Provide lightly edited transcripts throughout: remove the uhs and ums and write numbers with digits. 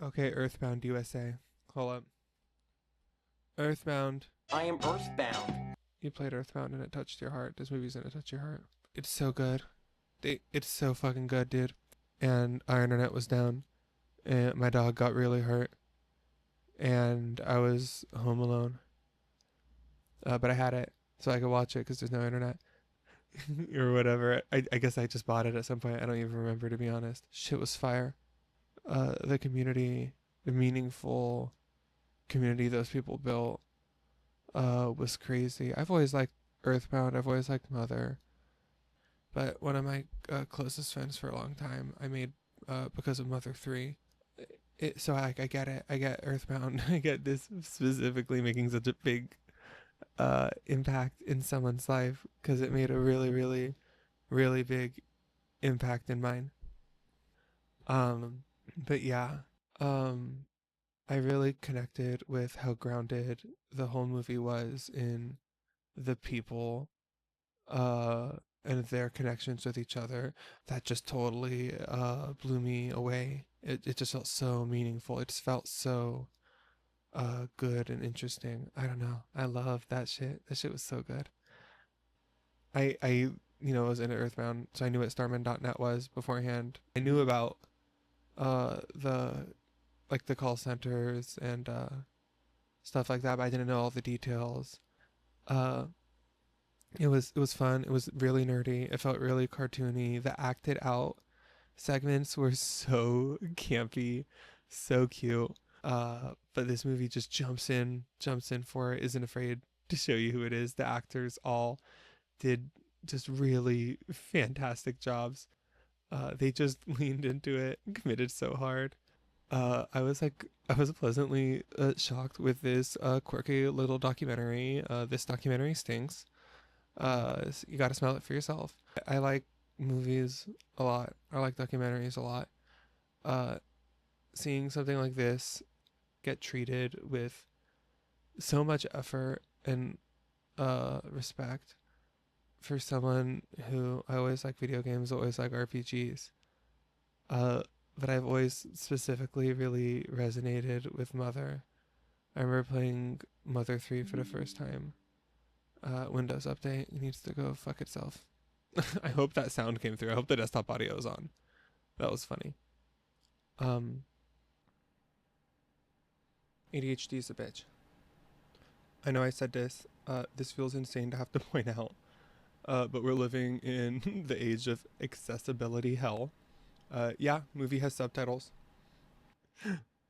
Okay, Earthbound USA. Hold up. Earthbound. I am earthbound. You played Earthbound and it touched your heart. This movie's gonna touch your heart. It's so good. It's so fucking good, dude. And our internet was down, and my dog got really hurt, and I was home alone. But I had it, so I could watch it because there's no internet or whatever. I guess I just bought it at some point. I don't even remember, to be honest. Shit was fire. The community, the meaningful community those people built, was crazy. I've always liked Earthbound. I've always liked Mother. But one of my closest friends for a long time, I made because of Mother 3. So I get it. I get Earthbound. I get this specifically making such a big impact in someone's life because it made a really, really, really big impact in mine. Um, but yeah, um, I really connected with how grounded the whole movie was in the people uh, and their connections with each other. That just totally blew me away. It just felt so meaningful. It just felt so good and interesting. I don't know. I love that shit. That shit was so good. I was in Earthbound, so I knew what Starman.net was beforehand. I knew about the like the call centers and stuff like that, but I didn't know all the details. Uh, it was fun. It was really nerdy. It felt really cartoony. The acted out segments were so campy, so cute. But this movie just jumps in for it, isn't afraid to show you who it is. The actors all did just really fantastic jobs. They just leaned into it, committed so hard. I was pleasantly shocked with this quirky little documentary. This documentary stinks. You got to smell it for yourself. I like movies a lot. I like documentaries a lot. Uh, Seeing something like this get treated with so much effort and respect for someone who I always like video games, always like RPGs. Uh, but I've always specifically really resonated with Mother. I remember playing Mother 3 for the first time. Windows update, it needs to go fuck itself. I hope that sound came through. I hope the desktop audio is on. That was funny. Um, ADHD is a bitch. I know I said this. This feels insane to have to point out. But we're living in the age of accessibility hell. Yeah, movie has subtitles.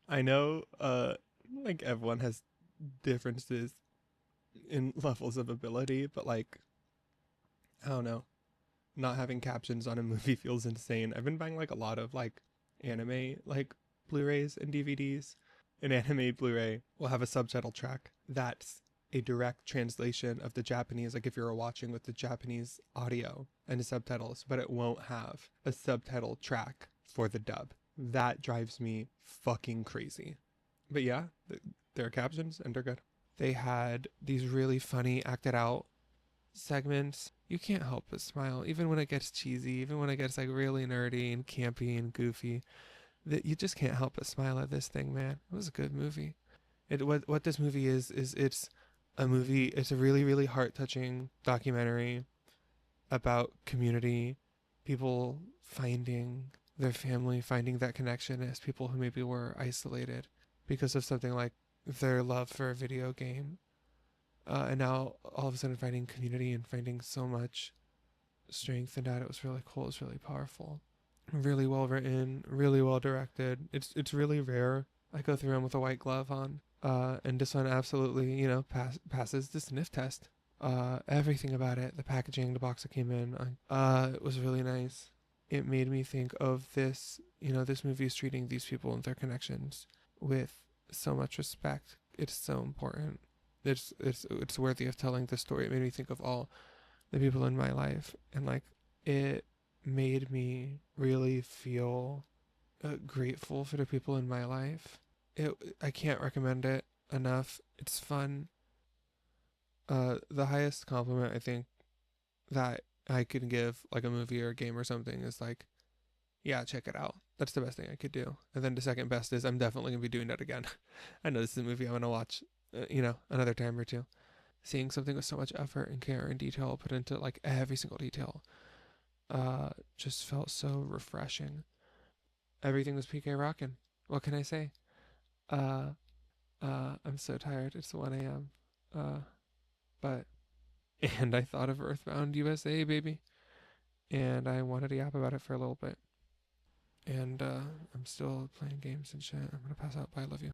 I know, like everyone has differences in levels of ability, but like, I don't know. Not having captions on a movie feels insane. I've been buying like a lot of like anime like Blu-rays and DVDs. An anime Blu-ray will have a subtitle track that's a direct translation of the Japanese, like if you're watching with the Japanese audio and the subtitles, but it won't have a subtitle track for the dub. That drives me fucking crazy. But yeah, there are captions and they're good. They had these really funny acted out segments. You can't help but smile, even when it gets cheesy, even when it gets like really nerdy and campy and goofy. That you just can't help but smile at this thing, man. It was a good movie. What this movie is it's a movie. It's a really really heart touching documentary about community, people finding their family, finding that connection as people who maybe were isolated because of something like their love for a video game. And now all of a sudden finding community and finding so much strength in that. It was really cool. It was really powerful. Really well written, really well directed. It's really rare. I go through them with a white glove on. And this one absolutely, passes the sniff test. Everything about it, the packaging, the box it came in, it was really nice. It made me think of this, this movie is treating these people and their connections with so much respect. It's so important. It's worthy of telling the story. It made me think of all the people in my life, and like it made me really feel grateful for the people in my life. I can't recommend it enough. It's fun. The highest compliment I think that I can give like a movie or a game or something is like Yeah, check it out. That's the best thing I could do. And then the second best is I'm definitely gonna be doing that again. I know this is a movie I'm gonna watch, another time or two. Seeing something with so much effort and care and detail put into like every single detail, just felt so refreshing. Everything was PK rockin'. What can I say? Uh, I'm so tired. It's 1 a.m. Uh, but and I thought of Earthbound USA, baby, and I wanted to yap about it for a little bit. And I'm still playing games and shit. I'm gonna pass out. Bye. I love you.